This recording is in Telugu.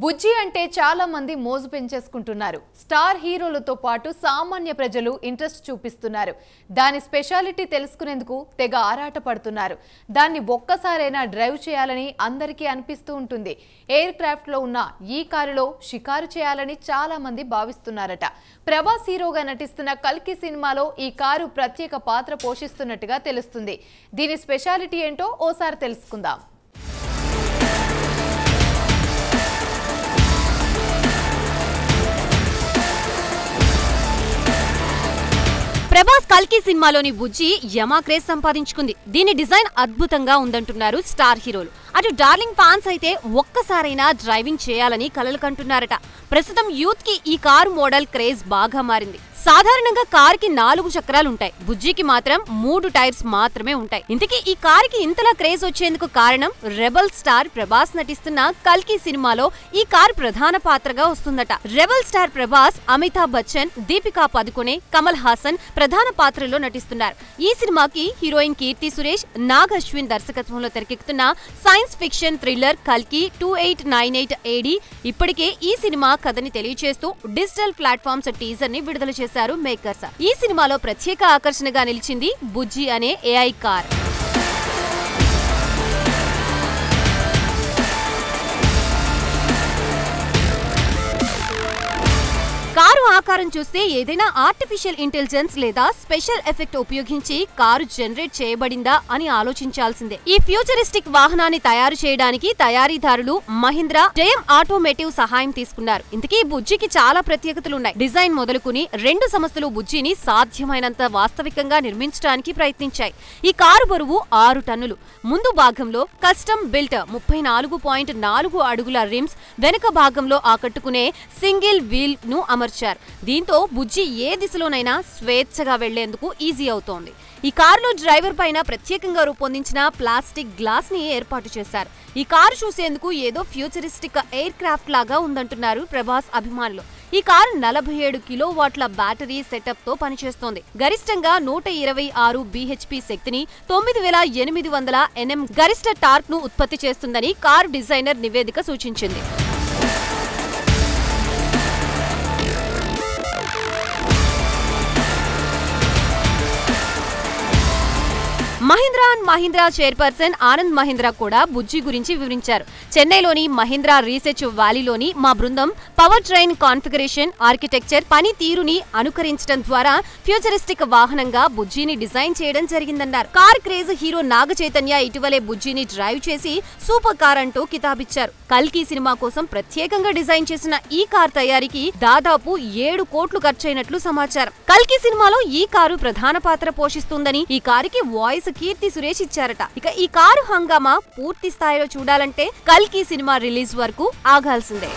బుజ్జి అంటే చాలా మంది మోజు పెంచేసుకుంటున్నారు. స్టార్ హీరోలతో పాటు సామాన్య ప్రజలు ఇంట్రెస్ట్ చూపిస్తున్నారు. దాని స్పెషాలిటీ తెలుసుకునేందుకు తెగ ఆరాట పడుతున్నారు. దాన్ని ఒక్కసారైనా డ్రైవ్ చేయాలని అందరికీ అనిపిస్తూ ఉంటుంది. ఎయిర్ క్రాఫ్ట్ లో ఉన్న ఈ కారులో షికారు చేయాలని చాలా మంది భావిస్తున్నారట. ప్రభాస్ హీరోగా నటిస్తున్న కల్కి సినిమాలో ఈ కారు ప్రత్యేక పాత్ర పోషిస్తున్నట్టుగా తెలుస్తుంది. దీని స్పెషాలిటీ ఏంటో ఓసారి తెలుసుకుందాం. ప్రభాస్ కల్కి సినిమాలోని బుజ్జి యమా క్రేజ్ సంపాదించుకుంది. దీని డిజైన్ అద్భుతంగా ఉందంటున్నారు స్టార్ హీరోలు. అటు డార్లింగ్ ఫ్యాన్స్ అయితే ఒక్కసారైనా డ్రైవింగ్ చేయాలని కలలు కంటున్నారట. ప్రస్తుతం యూత్ కి ఈ కారు మోడల్ క్రేజ్ బాగా మారింది. సాధారణంగా కారుకి 4 చక్రాలు ఉంటాయి. బుజ్జికి మాత్రం 3 టైర్స్ మాత్రమే ఉంటాయి. ఇంతకీ ఈ కారుకి ఇంతలా క్రేజ్ వచ్చేందుకు కారణం రెబల్ స్టార్ ప్రభాస్ నటిస్తున్న కల్కి సినిమాలో ఈ కారు ప్రధాన పాత్రగా వస్తుందట. రెబల్ స్టార్ ప్రభాస్, అమితాబ్ బచ్చన్, దీపికా పదుకొనే, కమల్ హాసన్ ప్రధాన పాత్రలో నటిస్తున్నారు. ఈ సినిమాకి హీరోయిన్ కీర్తి సురేష్, నాగ్ అశ్విన్ దర్శకత్వంలో తెరకెక్కుతున్న సైన్స్ ఫిక్షన్ థ్రిల్లర్ కల్కి 2898 AD ఇప్పటికే ఈ సినిమా కథని తెలియజేస్తూ డిజిటల్ ప్లాట్ఫామ్స్ టీజర్ ని విడుదల చేశారు మేకర్స్. ఈ సినిమాలో ప్రత్యేక ఆకర్షణగా నిలిచింది బుజ్జి అనే AI కార్. కారు ఆకారం చూస్తే ఏదైనా ఆర్టిఫిషియల్ ఇంటెలిజెన్స్ లేదా స్పెషల్ ఎఫెక్ట్ ఉపయోగించి కారు జనరేట్ చేయబడిందా అని ఆలోచించాల్సిందే. ఈ ఫ్యూచరిస్టిక్ వాహనాన్ని తయారు చేయడానికి తయారీదారులు మహీంద్రా, జయం ఆటోమేటివ్ సహాయం తీసుకున్నారు. ఇంతకీ బుజ్జికి చాలా ప్రత్యేకతలున్నాయి. డిజైన్ మొదలుకుని 2 సంస్థలు బుజ్జిని సాధ్యమైనంత వాస్తవికంగా నిర్మించడానికి ప్రయత్నించాయి. ఈ కారు బరువు 6 టన్నులు. ముందు భాగంలో కస్టమ్ బిల్ట్ 34.4 అడుగుల రిమ్స్, వెనుక భాగంలో ఆకట్టుకునే సింగిల్ వీల్ ను అమర్చారు. దీంతో బుజ్జి ఏ దిశలోనైనా స్వేచ్ఛగా వెళ్లేందుకు ఈజీ అవుతోంది. ఈ కారులో డ్రైవర్ పైన ప్రత్యేకంగా రూపొందించిన ప్లాస్టిక్ గ్లాస్ ని ఏర్పాటు చేశారు. ఈ కారు చూసేందుకు ఏదో ఫ్యూచరిస్టిక్ ఎయిర్ క్రాఫ్ట్ లాగా ఉందంటున్నారు ప్రభాస్ అభిమానులు. ఈ కారు 47 కిలోవాట్ల బ్యాటరీ సెటప్ తో పనిచేస్తోంది. గరిష్టంగా 126 bhp శక్తిని, 9800 Nm గరిష్ట టార్క్ ను ఉత్పత్తి చేస్తుందని కారు డిజైనర్ నివేదిక సూచించింది. మహీంద్రా అండ్ మహీంద్రా చైర్పర్సన్ ఆనంద్ మహీంద్రా కూడా బుజ్జి గురించి వివరించారు. చెన్నైలోని మహీంద్రా రీసెర్చ్ వ్యాలీలోని మా బృందం పవర్ ట్రైన్ కాన్ఫిగరేషన్, ఆర్కిటెక్చర్, పనితీరుని అనుకరించడం ద్వారా ఫ్యూచరిస్టిక్ వాహనంగా బుజ్జిని డిజైన్ చేయడం జరిగిందన్నారు. Car craze hero Naga Chaitanya ఇటీవలే బుజ్జిని డ్రైవ్ చేసి సూపర్ కార్ అంటూ కితాబిచ్చారు. కల్కి సినిమా కోసం ప్రత్యేకంగా డిజైన్ చేసిన ఈ కార్ తయారీకి దాదాపు 7 కోట్లు ఖర్చయినట్లు సమాచారం. కల్కి సినిమాలో ఈ కారు ప్రధాన పాత్ర పోషిస్తుందని ఈ కారుకి వాయిస్ కీర్తి సురేష్ ఇచ్చారట. ఇక ఈ కారు హంగామా పూర్తి స్థాయిలో చూడాలంటే కల్కి సినిమా రిలీజ్ వరకు ఆగాల్సిందే.